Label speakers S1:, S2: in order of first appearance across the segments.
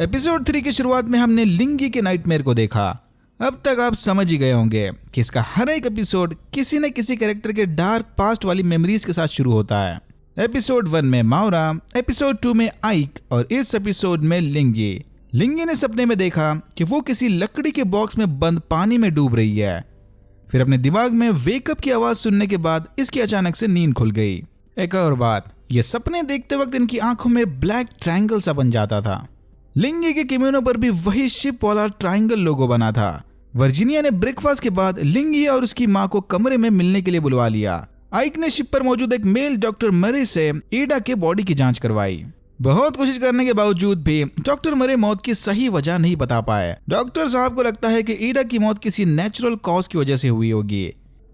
S1: Episode 3 की शुरुआत में हमने लिंगी के नाइटमेयर को देखा। अब तक आप समझ ही गए होंगे कि इसका हर एक एपिसोड किसी न किसी कैरेक्टर के डार्क पास्ट वाली मेमोरीज के साथ शुरू होता है। एपिसोड 1 में माउरा, एपिसोड 2 में आइक और इस एपिसोड में लिंगी। लिंगी ने सपने में देखा कि वो किसी लकड़ी के बॉक्स में बंद पानी में डूब रही है। फिर अपने दिमाग में वेकअप की आवाज सुनने के बाद इसकी अचानक से नींद खुल गई। एक और बात, ये सपने देखते वक्त इनकी आंखों में ब्लैक ट्रायंगल सा बन जाता था। लिंगी के किमोनो पर भी वही शिप वाला ट्रायंगल लोगो बना था। वर्जीनिया ने ब्रेकफास्ट के बाद लिंगी और उसकी मां को कमरे में मिलने के लिए बुलवा लिया। आइक ने शिप पर मौजूद एक मेल डॉक्टर मरे से ईडा के बॉडी की जांच करवाई। बहुत कोशिश करने के बावजूद भी डॉक्टर मरे मौत की सही वजह नहीं बता पाए। डॉक्टर साहब को लगता है कि ईडा की मौत किसी नेचुरल कॉज की वजह से हुई होगी,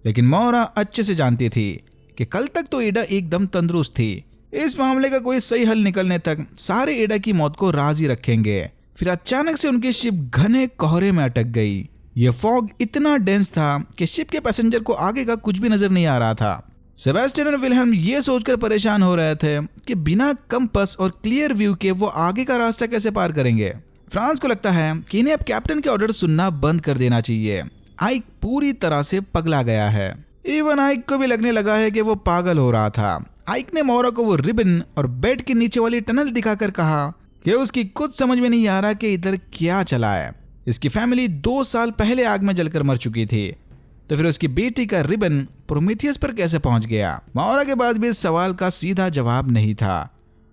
S1: लेकिन माउरा अच्छे से जानती थी कि कल तक तो ईडा एकदम तंदुरुस्त थी। इस मामले का कोई सही हल निकलने तक सारे ईडा की मौत को राजी रखेंगे। फिर अचानक से उनकी शिप घने कोहरे में अटक गई। ये फॉग इतना डेंस था कि शिप के पैसेंजर को आगे का कुछ भी नजर नहीं आ रहा था। सेबेस्टियन और विल्हेल्म ये सोचकर परेशान हो रहे थे कि बिना कंपास और क्लियर व्यू के वो आगे का रास्ता कैसे पार करेंगे। फ्रांस को लगता है कि इन्हें अब कैप्टन के ऑर्डर सुनना बंद कर देना चाहिए। आइक पूरी तरह से पगला गया है। इवन आइक को भी लगने लगा है कि वो पागल हो रहा था। आइक ने माउरा को वो रिबन और बेड के नीचे वाली टनल दिखाकर कहा कि उसकी कुछ समझ में नहीं आ रहा कि इधर क्या चला है। इसकी फैमिली 2 साल पहले आग में जलकर मर चुकी थी, तो फिर उसकी बेटी का रिबन प्रोमीथियस पर कैसे पहुंच गया। माउरा के पास भी इस सवाल का सीधा जवाब नहीं था।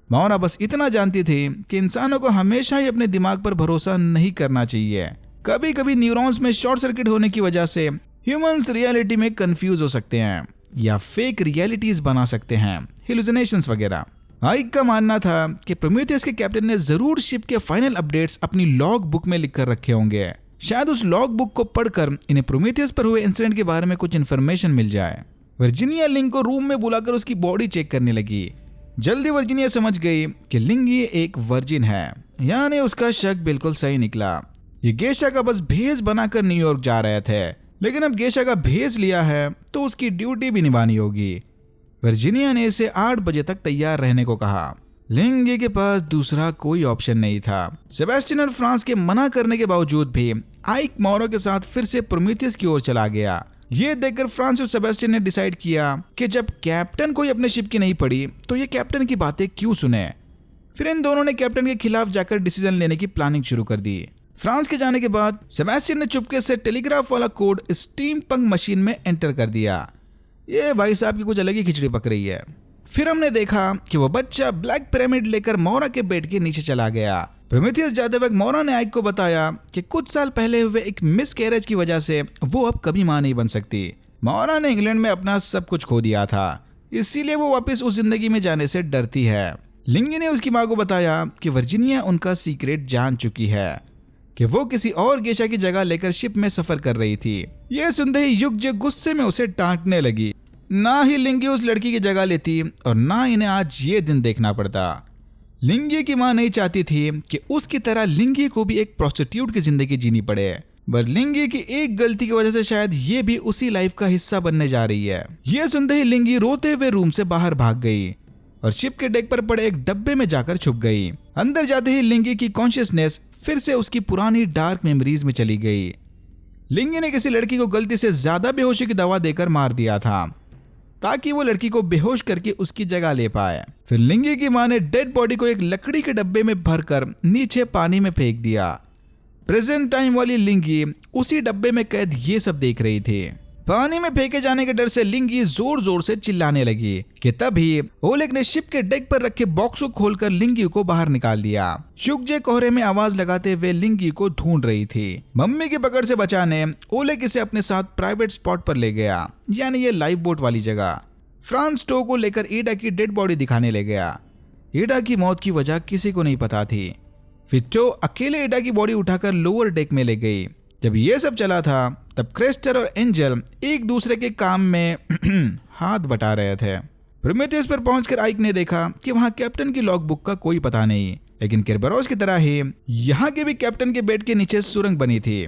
S1: माउरा बस इतना जानती थी कि इंसानों को हमेशा ही अपने दिमाग पर भरोसा नहीं करना चाहिए। कभी कभी न्यूरॉन्स में शॉर्ट सर्किट होने की वजह से ह्यूमंस रियलिटी में कंफ्यूज हो सकते हैं या फेक रियलिटीज बना सकते हैं, हेलुसिनेशंस वगैरह। आइक का मानना था कि प्रोमीथियस के कैप्टन ने जरूर शिप के फाइनल अपडेट्स अपनी लॉग बुक में लिखकर रखे होंगे। शायद उस लॉग बुक को पढ़कर इन्हें प्रोमीथियस पर हुए इंसिडेंट के बारे में कुछ इन्फॉर्मेशन मिल जाए। वर्जीनिया लिंग को रूम में बुलाकर उसकी बॉडी चेक करने लगी। जल्दी वर्जीनिया समझ गई कि लिंगी एक वर्जिन है, यानी उसका शक बिल्कुल सही निकला। ये गेशा का बस भेस बनाकर न्यूयॉर्क जा रहे थे, लेकिन अब गेशा का भेस लिया है तो उसकी ड्यूटी भी निभानी होगी। वर्जीनिया ने इसे 8 बजे तक तैयार रहने को कहा। लिंगी के पास दूसरा कोई ऑप्शन नहीं था। सेबेस्टियन और फ्रांस के मना करने के बावजूद भी आइक माउरा के साथ फिर से प्रोमीथियस की ओर चला गया। ये देखकर फ्रांस और सेबेस्टियन ने डिसाइड किया कि जब कैप्टन को अपने शिप की नहीं पड़ी तो ये कैप्टन की बातें क्यों सुने। फिर इन दोनों ने कैप्टन के खिलाफ जाकर डिसीजन लेने की प्लानिंग शुरू कर दी। फ्रांस के जाने के बाद सेबेस्टियन ने चुपके से टेलीग्राफ वाला कोड स्टीम पंक मशीन में एंटर कर दिया। ये भाई साहब की कुछ अलग ही खिचड़ी पक रही है। फिर हमने देखा कि वो बच्चा ब्लैक पिरामिड लेकर माउरा के बेड के नीचे चला गया। प्रोमीथियस जाते वक्त माउरा ने आइक को बताया कि कुछ साल पहले हुए एक मिसकैरेज की वजह से वो अब कभी मां नहीं बन सकती। माउरा ने इंग्लैंड में अपना सब कुछ खो दिया था, इसीलिए वो वापस उस जिंदगी में जाने से डरती है। लिंगी ने उसकी मां को बताया कि वर्जीनिया उनका सीक्रेट जान चुकी है कि वो किसी और गेशा की जगह लेकर शिप में सफर कर रही थी। ये सुनते ही युग गुस्से में उसे डांटने लगी। ना ही लिंगी उस लड़की की जगह लेती और ना इन्हें आज ये दिन देखना पड़ता। लिंगी की मां नहीं चाहती थी कि उसकी तरह लिंगी को भी एक प्रोस्टिट्यूट की जिंदगी जीनी पड़े, पर लिंगी की एक गलती की वजह से शायद ये भी उसी लाइफ का हिस्सा बनने जा रही है। ये सुनते ही लिंगी रोते हुए रूम से बाहर भाग गई और शिप के डेक पर पड़े एक डब्बे में जाकर छुप गई। अंदर जाते ही लिंगी की कॉन्शियसनेस फिर से उसकी पुरानी डार्क मेमोरीज में चली गई। लिंगी ने किसी लड़की को गलती से ज्यादा बेहोशी की दवा देकर मार दिया था ताकि वो लड़की को बेहोश करके उसकी जगह ले पाए। फिर लिंगी की मां ने डेड बॉडी को एक लकड़ी के डब्बे में भरकर नीचे पानी में फेंक दिया। प्रेजेंट टाइम वाली लिंगी उसी डब्बे में कैद ये सब देख रही थी। पानी में फेंके जाने के डर से लिंगी जोर जोर से चिल्लाने लगी कि तभी ओलेग ने शिप के डेक पर रखे बॉक्स को खोलकर लिंगी को बाहर निकाल दिया। शुकजे कोहरे में आवाज लगाते हुए लिंगी को ढूंढ रही थी। मम्मी की पकड़ से बचाने ओलेग इसे अपने साथ प्राइवेट स्पॉट पर ले गया, यानी ये लाइफ बोट वाली जगह। फ्रांस टो को लेकर ईडा की डेड बॉडी दिखाने ले गया। ईडा की मौत की वजह किसी को नहीं पता थी। फिर टो अकेले ईडा की बॉडी उठाकर लोअर डेक में ले गई। जब ये सब चला था तब क्रेस्टर और एंजल एक दूसरे के काम में हाथ बटा रहे थे। प्रोमीथियस पर पहुंचकर आइक ने देखा कि वहां कैप्टन की लॉग बुक का कोई पता नहीं, लेकिन केरबरोस की तरह ही यहाँ के भी कैप्टन के बेड के नीचे सुरंग बनी थी।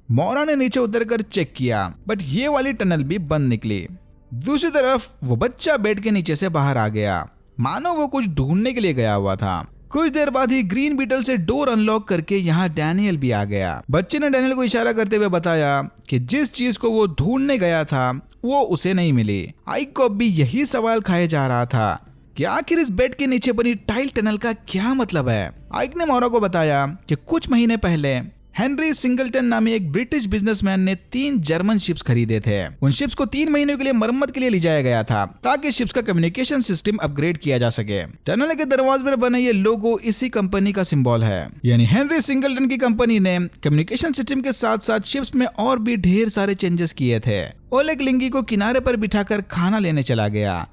S1: माउरा ने नीचे उतरकर चेक किया, बट ये वाली टनल भी बंद निकली। दूसरी तरफ वो बच्चा बेड के नीचे से बाहर आ गया, मानो वो कुछ ढूंढने के लिए गया हुआ था। कुछ देर बाद ही ग्रीन बीटल से डोर अनलॉक करके यहाँ डैनियल भी आ गया। बच्चे ने डैनियल को इशारा करते हुए बताया कि जिस चीज को वो ढूंढने गया था वो उसे नहीं मिली। आइक को अब भी यही सवाल खाया जा रहा था कि आखिर इस बेड के नीचे बनी टाइल टनल का क्या मतलब है। आइक ने मोरा को बताया कि कुछ महीने पहले हेनरी सिंगलटन नामी एक ब्रिटिश बिजनेसमैन ने 3 जर्मन शिप्स खरीदे थे। उन शिप्स को 3 महीनों के लिए मरम्मत के लिए ले जाया गया था ताकि शिप्स का कम्युनिकेशन सिस्टम अपग्रेड किया जा सके। टनल के दरवाजे पर बने ये लोगो इसी कंपनी का सिंबल है, यानी हेनरी सिंगलटन की कंपनी ने कम्युनिकेशन सिस्टम के साथ साथ शिप्स में और भी ढेर सारे चेंजेस किए थे। ओलेग लिंगी को किनारे पर बिठाकर खाना लेने चला गया,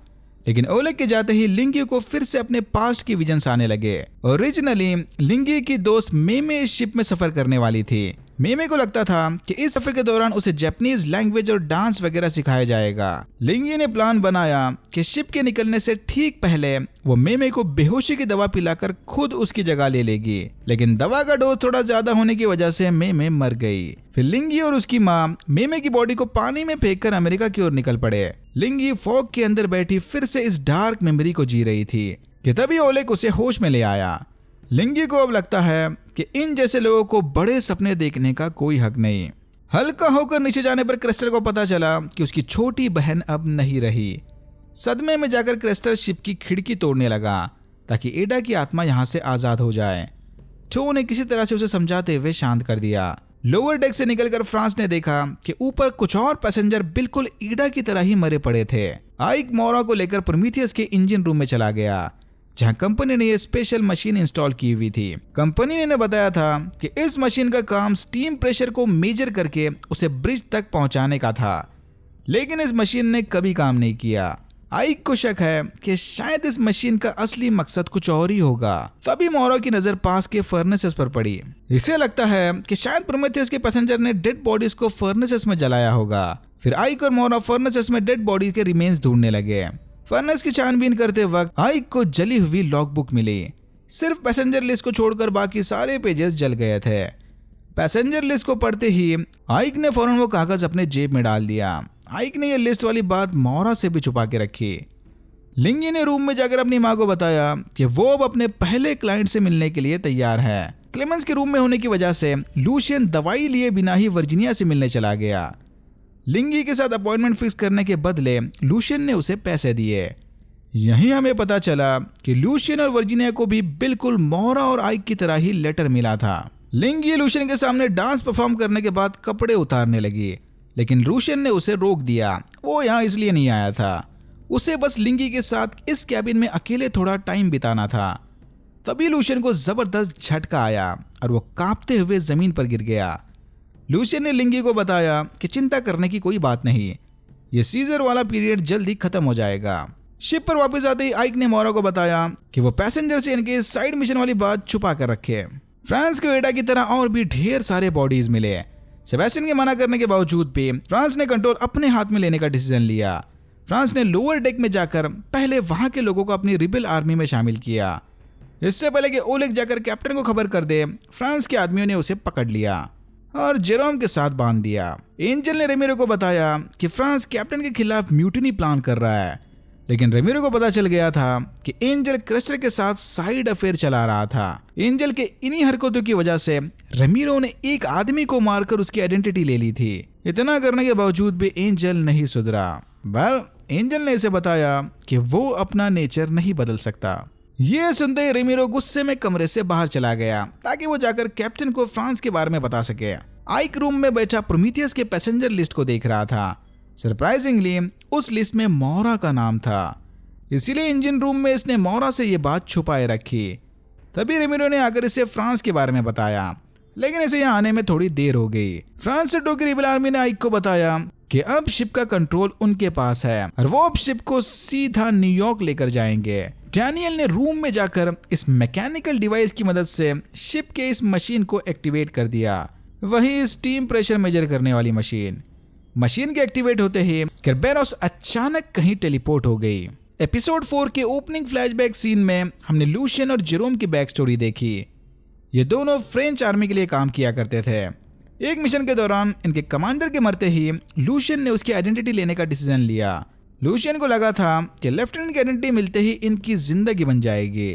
S1: लेकिन ओलेग के जाते ही लिंगी को फिर से अपने पास्ट की विजन्स आने लगे। ओरिजिनली लिंगी की दोस्त मेमे इस शिप में सफर करने वाली थी। मेमे को लगता था कि इस सफर के दौरान उसे जापानीज लैंग्वेज और डांस वगैरह सिखाया जाएगा। लिंगी ने प्लान बनाया कि शिप के निकलने से ठीक पहले वो मेमे को बेहोशी की दवा पिलाकर खुद उसकी जगह ले लेगी, लेकिन दवा का डोज थोड़ा ज्यादा होने की वजह से मेमे मर गई। फिर लिंगी और उसकी माँ मेमे की बॉडी को पानी में फेंककर अमेरिका की ओर निकल पड़े। लिंगी फॉग के अंदर बैठी फिर से इस डार्क मेमोरी को जी रही थी कि तभी ओलेग उसे होश में ले आया। लिंगी को अब लगता है कि इन जैसे लोगों को बड़े सपने देखने का कोई हक नहीं। हल्का होकर नीचे जाने पर क्रिस्टर को पता चला कि उसकी छोटी बहन अब नहीं रही। सदमे में जाकर क्रिस्टर शिप की खिड़की तोड़ने लगा ताकि एडा की आत्मा यहाँ से आजाद हो जाए। टो ने किसी तरह से उसे समझाते हुए शांत कर दिया। लोअर डेक से निकलकर फ्रांस ने देखा कि ऊपर कुछ और पैसेंजर बिल्कुल एडा की तरह ही मरे पड़े थे। आइक मोरा को लेकर प्रोमीथियस के इंजन रूम में चला गया, जहां कंपनी ने ये स्पेशल मशीन इंस्टॉल की हुई थी। कंपनी ने बताया था कि इस मशीन का काम स्टीम प्रेशर को मेजर करके उसे ब्रिज तक पहुंचाने का था, लेकिन इस मशीन ने कभी काम नहीं किया। आइक को शक है कि शायद इस मशीन का असली मकसद कुछ और ही होगा। तभी मोरा की नजर पास के फर्नेसेस पर पड़ी। इसे लगता है कि शायद प्रोमेथियस के पैसेंजर ने डेड बॉडीज को फर्नेसेस में जलाया होगा। फिर आइक और मोरा फर्नेसेस में डेड बॉडी के रिमेन्स ढूंढने लगे। फर्नेस की छानबीन करते वक्त आइक को जली हुई लॉगबुक मिली। सिर्फ पैसेंजर लिस्ट को छोड़कर बाकी सारे पेजेस जल गए थे। पैसेंजर लिस्ट को पढ़ते ही आइक ने फौरन वो कागज अपने जेब में डाल दिया। आइक ने ये लिस्ट वाली बात मोरा से भी छुपा के रखी। लिंगी ने रूम में जाकर अपनी माँ को बताया कि वो अब अपने पहले क्लाइंट से मिलने के लिए तैयार है। क्लेमेंस के रूम में होने की वजह से लूशियन दवाई लिए बिना ही वर्जीनिया से मिलने चला गया। लिंगी के साथ अपॉइंटमेंट फिक्स करने के बदले लूशियन ने उसे पैसे दिए। यहीं हमें पता चला कि लूशियन और वर्जीनिया को भी बिल्कुल मोरा और आइक की तरह ही लेटर मिला था। लिंगी लूशियन के सामने डांस परफॉर्म करने के बाद कपड़े उतारने लगी, लेकिन लूशियन ने उसे रोक दिया। वो यहाँ इसलिए नहीं आया था, उसे बस लिंगी के साथ इस कैबिन में अकेले थोड़ा टाइम बिताना था। तभी लूशियन को जबरदस्त झटका आया और वो कांपते हुए जमीन पर गिर गया। लूशियन ने लिंगी को बताया कि चिंता करने की कोई बात नहीं, ये सीजर वाला पीरियड जल्दी खत्म हो जाएगा। शिप पर वापस आते ही आइक ने मोरा को बताया कि वो पैसेंजर से इनके साइड मिशन वाली बात छुपा कर रखे। फ्रांस को एडा की तरह और भी ढेर सारे बॉडीज मिले। सेबेस्टियन के मना करने के बावजूद भी फ्रांस ने कंट्रोल अपने हाथ में लेने का डिसीजन लिया। फ्रांस ने लोअर डेक में जाकर पहले वहां के लोगों को अपनी रिबेल आर्मी में शामिल किया। इससे पहले कि ओलेग जाकर कैप्टन को खबर कर दे, फ्रांस के आदमियों ने उसे पकड़ लिया और जेरोम के साथ बांध दिया। एंजल ने रेमिरो को बताया कि फ्रांस कैप्टन के खिलाफ म्यूटिनी प्लान कर रहा है, लेकिन रेमिरो को पता चल गया था कि एंजल क्रिस्टर के साथ साइड अफेयर चला रहा था। एंजल के इन्हीं हरकतों की वजह से रेमिरो ने एक आदमी को मारकर उसकी आइडेंटिटी ले ली थी। इतना करने के बावजूद भी एंजल नहीं सुधरा। एंजल ने इसे बताया कि वो अपना नेचर नहीं बदल सकता। ये सुनते ही रेमिरो गुस्से में कमरे से बाहर चला गया ताकि वो जाकर कैप्टन को फ्रांस के बारे में बता सके। आइक रूम में बैठा प्रोमीथियस के पैसेंजर लिस्ट को देख रहा था। सरप्राइजिंगली उस लिस्ट में मोरा का नाम था, इसीलिए इंजन रूम में इसने मोरा से ये बात छुपाए रखी। तभी रेमिरो ने आकर इसे फ्रांस के बारे में बताया, लेकिन इसे यहाँ आने में थोड़ी देर हो गई। फ्रांस से टोकी रिबेल आर्मी ने आइक को बताया कि अब शिप का कंट्रोल उनके पास है और वो अब शिप को सीधा न्यूयॉर्क लेकर जाएंगे। डैनियल ने रूम में जाकर इस मैकेनिकल डिवाइस की मदद से शिप के इस मशीन को एक्टिवेट कर दिया, वही स्टीम प्रेशर मेजर करने वाली मशीन। मशीन के एक्टिवेट होते ही केर्बेरोस अचानक कहीं टेलीपोर्ट हो गई। एपिसोड 4 के ओपनिंग फ्लैशबैक सीन में हमने लूशियन और जेरोम की बैक स्टोरी देखी। ये दोनों फ्रेंच आर्मी के लिए काम किया करते थे। एक मिशन के दौरान इनके कमांडर के मरते ही लूशियन ने उसकी आइडेंटिटी लेने का डिसीजन लिया। लूशियन को लगा था कि लेफ्टिनेंट की आइडेंटिटी मिलते ही इनकी जिंदगी बन जाएगी,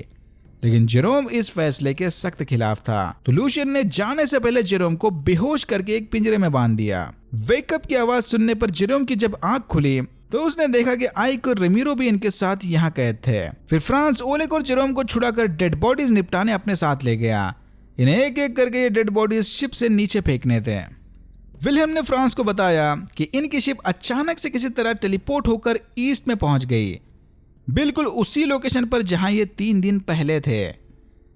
S1: लेकिन जेरोम इस फैसले के सख्त खिलाफ था, तो लूशियन ने जाने से पहले जेरोम को बेहोश करके एक पिंजरे में बांध दिया। वेकअप की आवाज सुनने पर जेरोम की जब आंख खुली तो उसने देखा कि आइक और रेमिरो भी इनके साथ यहाँ कैद थे। फिर फ्रांस ओलेग और जेरोम को छुड़ाकर डेड बॉडीज निपटाने अपने साथ ले गया। इन्हें एक एक करके ये डेड बॉडीज शिप से नीचे फेंकने थे। विलियम ने फ्रांस को बताया कि इनकी शिप अचानक से किसी तरह टेलीपोर्ट होकर ईस्ट में पहुंच गई, बिल्कुल उसी लोकेशन पर जहां ये 3 दिन पहले थे,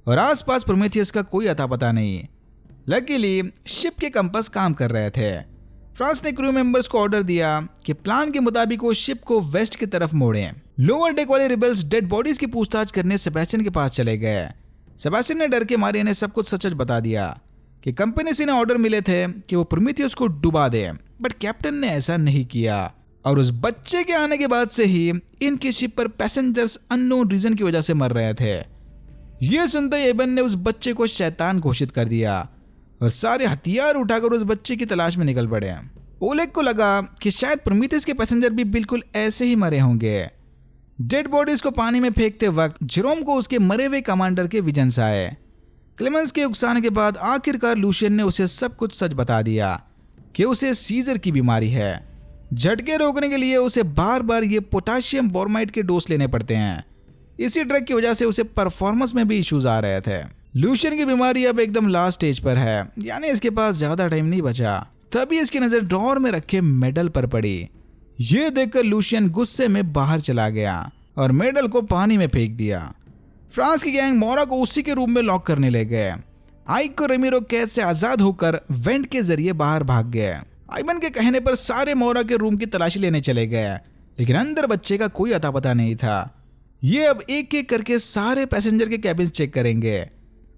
S1: और आसपास प्रोमेथियस का कोई अता पता नहीं। लकीली शिप के कंपास काम कर रहे थे। फ्रांस ने क्रू मेंबर्स को ऑर्डर दिया कि प्लान के मुताबिक वो शिप को वेस्ट की तरफ मोड़ें। लोअर डेक वाले रिबेल्स डेड बॉडीज की पूछताछ करने सेबेस्टियन के पास चले गए। सेबेस्टियन ने डर के मारे इन्हें सब कुछ सच बता दिया कि कंपनी से इन्हें ऑर्डर मिले थे कि वो प्रोमेथियस को डुबा दे, बट कैप्टन ने ऐसा नहीं किया। और उस बच्चे के आने के बाद से ही इनकी शिप पर पैसेंजर्स अननोन रीजन की वजह से मर रहे थे। यह सुनते ही एबन ने उस बच्चे को शैतान घोषित कर दिया और सारे हथियार उठाकर उस बच्चे की तलाश में निकल पड़े। ओलेग को लगा कि शायद प्रोमेथियस के पैसेंजर भी बिल्कुल ऐसे ही मरे होंगे। डेड बॉडीज को पानी में फेंकते वक्त जेरोम को उसके मरे हुए कमांडर के विजन्स आए। क्लेमेंस के उकसाने के बाद आखिरकार लूशियन ने उसे सब कुछ सच बता दिया कि उसे सीजर की बीमारी है। झटके रोकने के लिए उसे बार बार ये पोटाशियम बोरमाइड के डोज लेने पड़ते हैं। इसी ड्रग की वजह से उसे परफॉर्मेंस में भी इश्यूज आ रहे थे। लूशियन की बीमारी अब एकदम लास्ट स्टेज पर है, यानी इसके पास ज्यादा टाइम नहीं बचा। तभी इसकी नजर ड्रॉअर में रखे मेडल पर पड़ी। ये देखकर लूशियन गुस्से में बाहर चला गया और मेडल को पानी में फेंक दिया। फ्रांस की गैंग मोरा को उसी के रूम में लॉक करने ले गए। आइक और रेमिरो कैद से आजाद होकर वेंट के जरिए बाहर भाग गए। आइबन के कहने पर सारे मोरा के रूम की तलाशी लेने चले गए, लेकिन अंदर बच्चे का कोई अता पता नहीं था। ये अब एक एक करके सारे पैसेंजर के कैबिन चेक करेंगे।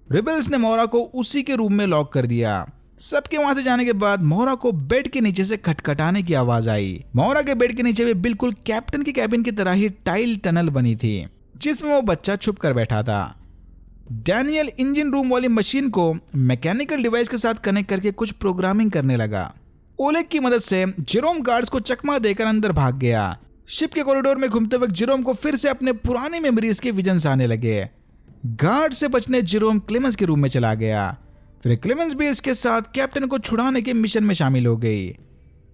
S1: रिबल्स ने मोरा को उसी के रूम में लॉक कर दिया। सबके वहां से जाने के बाद मोरा को बेड के नीचे से खटखटाने की आवाज आई। मोरा के बेड के नीचे भी बिल्कुल कैप्टन की कैबिन की तरह ही टाइल टनल बनी थी, जिसमें वो बच्चा छुप कर बैठा था। डैनियल इंजन रूम वाली मशीन को मैकेनिकल डिवाइस के साथ कनेक्ट करके कुछ प्रोग्रामिंग करने लगा। ओलेग की मदद से जेरोम गार्ड्स को चकमा देकर अंदर भाग गया। शिप के कॉरिडोर में घूमते वक्त जेरोम को फिर से अपने पुराने मेमोरीज के विजन्स आने लगे। गार्ड से बचने जेरोम क्लेमेंस के रूम में चला गया। फिर क्लेमेंस भी इसके साथ कैप्टन को छुड़ाने के मिशन में शामिल हो गई।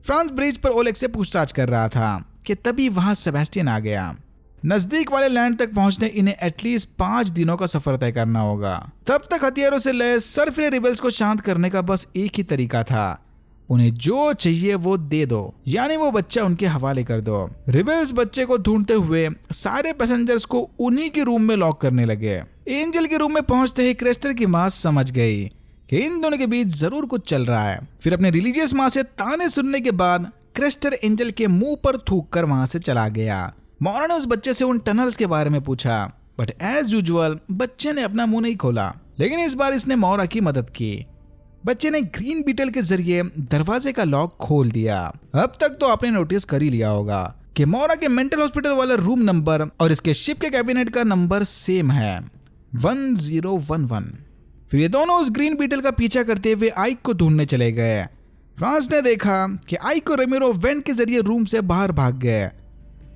S1: फ्रांस ब्रिज पर ओलेग से पूछताछ कर रहा था कि तभी वहां सेबेस्टियन आ गया। नजदीक वाले लैंड तक पहुंचने इन्हें एटलीस्ट 5 दिनों का सफर तय करना होगा। तब तक हथियारों से लैस सरफिले रिबल्स को शांत करने का बस एक ही तरीका था, उन्हें जो चाहिए वो दे दो, यानी वो बच्चा उनके हवाले कर दो। रिबल्स बच्चे को ढूंढते हुए सारे पैसेंजर्स को उन्हीं के रूम में लॉक करने लगे। एंजल के रूम में पहुंचते ही क्रेस्टर की माँ समझ गई कि इन दोनों के बीच जरूर कुछ चल रहा है। फिर अपने रिलीजियस माँ से ताने सुनने के बाद क्रेस्टर एंजल के मुंह पर थूक कर वहां से चला गया। मोरा ने उस बच्चे से उन टनल्स के बारे में पूछा, बट एज यूजुअल बच्चे ने अपना मुंह नहीं खोला। लेकिन इस बार इसने मोरा की मदद की। बच्चे ने ग्रीन बीटल के जरिए दरवाजे का लॉक खोल दिया। अब तक तो आपने नोटिस कर ही लिया होगा कि मोरा के मेंटल हॉस्पिटल वाला रूम नंबर और इसके शिप के कैबिनेट का नंबर सेम है, 1011। फिर ये दोनों उस ग्रीन बीटल का पीछा करते हुए आइक को ढूंढने चले गए। फ्रांस ने देखा कि आइक और रेमिरो वेंट के जरिए रूम से बाहर भाग गए।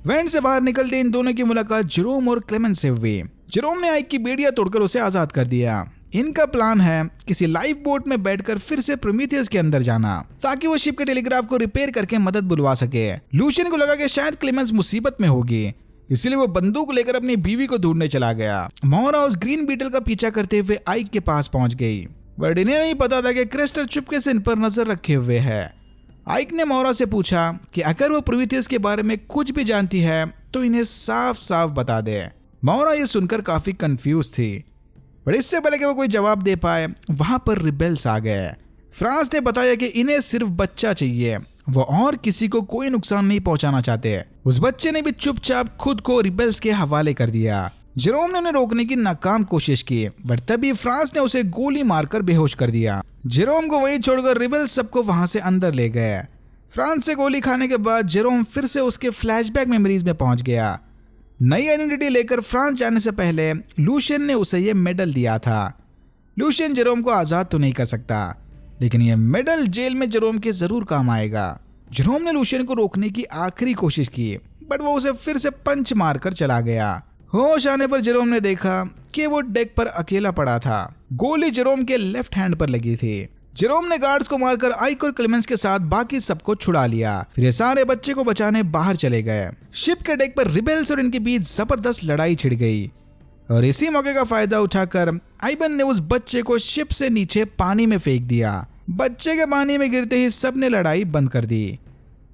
S1: वेंट से बाहर निकलते इन दोनों की मुलाकात जेरोम और क्लेमेंस से हुई। जेरोम ने आइक की बेड़ियां तोड़कर उसे आजाद कर दिया। इनका प्लान है किसी लाइफ बोट में बैठकर फिर से प्रोमेथियस के अंदर जाना, ताकि वो शिप के टेलीग्राफ को रिपेयर करके मदद बुलवा सके। लूशियन को लगा कि शायद क्लेमेंस मुसीबत में होगी, इसलिए वो बंदूक लेकर अपनी बीवी को ढूंढने चला गया। मोरा उस ग्रीन बीटल का पीछा करते हुए आइक के पास पहुंच गई, बट इन्हें नहीं पता था कि क्रेस्टर चुपके से इन पर नजर रखे हुए है। आइक ने मोरा से पूछा कि अगर वो प्रोमेथियस के बारे में कुछ भी जानती है तो इन्हें साफ साफ बता दे। मोरा ये सुनकर काफी कंफ्यूज थी, पर इससे पहले कि वो कोई जवाब दे पाए वहां पर रिबेल्स आ गए। फ्रांस ने बताया कि इन्हें सिर्फ बच्चा चाहिए, वो और किसी को कोई नुकसान नहीं पहुंचाना चाहते। उस बच्चे ने भी चुपचाप खुद को रिबेल्स के हवाले कर दिया। जेरोम ने उन्हें रोकने की नाकाम कोशिश की, बट तभी फ्रांस ने उसे गोली मारकर बेहोश कर दिया। जेरोम को वही छोड़कर रिबेल्स सबको वहां से अंदर ले गए। फ्रांस से गोली खाने के बाद जेरोम फिर से उसके फ्लैशबैक मेमोरीज में पहुंच गया। नई आइडेंटिटी लेकर फ्रांस जाने से पहले लूशियन ने उसे ये मेडल दिया था। लूशियन जेरोम को आजाद तो नहीं कर सकता, लेकिन ये मेडल जेल में जेरोम के जरूर काम आएगा। जेरोम ने लूशियन को रोकने की आखिरी कोशिश की, बट वो उसे फिर से पंच मारकर चला गया। होश आने पर जेरोम ने देखा कि वो डेक पर अकेला पड़ा था। गोली जेरोम के लेफ्ट हैंड पर लगी थी। जेरोम ने गार्ड्स को मारकर आइक और क्लेमेंस के साथ बाकी सबको छुड़ा लिया। फिर ये सारे बच्चे को बचाने बाहर चले गए। शिप के डेक पर रिबेल्स और इनके बीच जबरदस्त लड़ाई छिड़ गई और इसी मौके का फायदा उठाकर आइबन ने उस बच्चे को शिप से नीचे पानी में फेंक दिया। बच्चे के पानी में गिरते ही सबने लड़ाई बंद कर दी।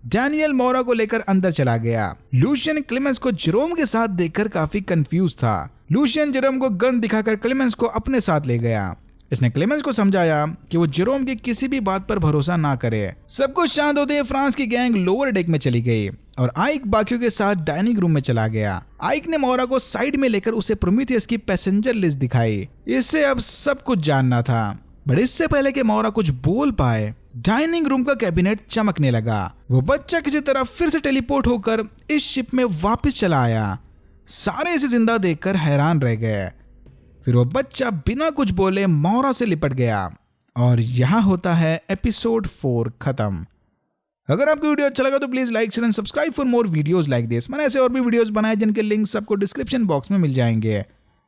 S1: डैनियल मोरा को लेकर अंदर चला गया। लूशियन क्लेमेंस को जेरोम के साथ देखकर काफी कंफ्यूज था। लूशियन जेरोम को गन दिखाकर क्लेमेंस को अपने साथ ले गया। इसने क्लेमेंस को समझाया कि वो जेरोम की किसी भी बात पर भरोसा ना करे। सब कुछ शांत होते फ्रांस की गैंग लोअर डेक में चली गई और आइक बाकियों के साथ डाइनिंग रूम में चला गया। आइक ने मोरा को साइड में लेकर उसे प्रोमीथियस की पैसेंजर लिस्ट दिखाई। इससे अब सब कुछ जानना था, बट इससे पहले कि मोरा कुछ बोल पाए डाइनिंग रूम का कैबिनेट चमकने लगा। वो बच्चा किसी तरह फिर से टेलीपोर्ट होकर इस शिप में वापस चला आया। सारे इसे जिंदा देखकर हैरान रह गए। फिर वो बच्चा बिना कुछ बोले मोरा से लिपट गया और यहाँ होता है एपिसोड 4 खत्म। अगर आपको वीडियो अच्छा लगा तो please like share and subscribe for more videos like this. मैंने ऐसे और भी वीडियोस बनाए जिनके लिंक सबको डिस्क्रिप्शन बॉक्स में मिल जाएंगे।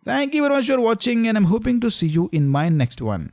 S1: Thank you very much for watching and I am hoping to see you in my next one.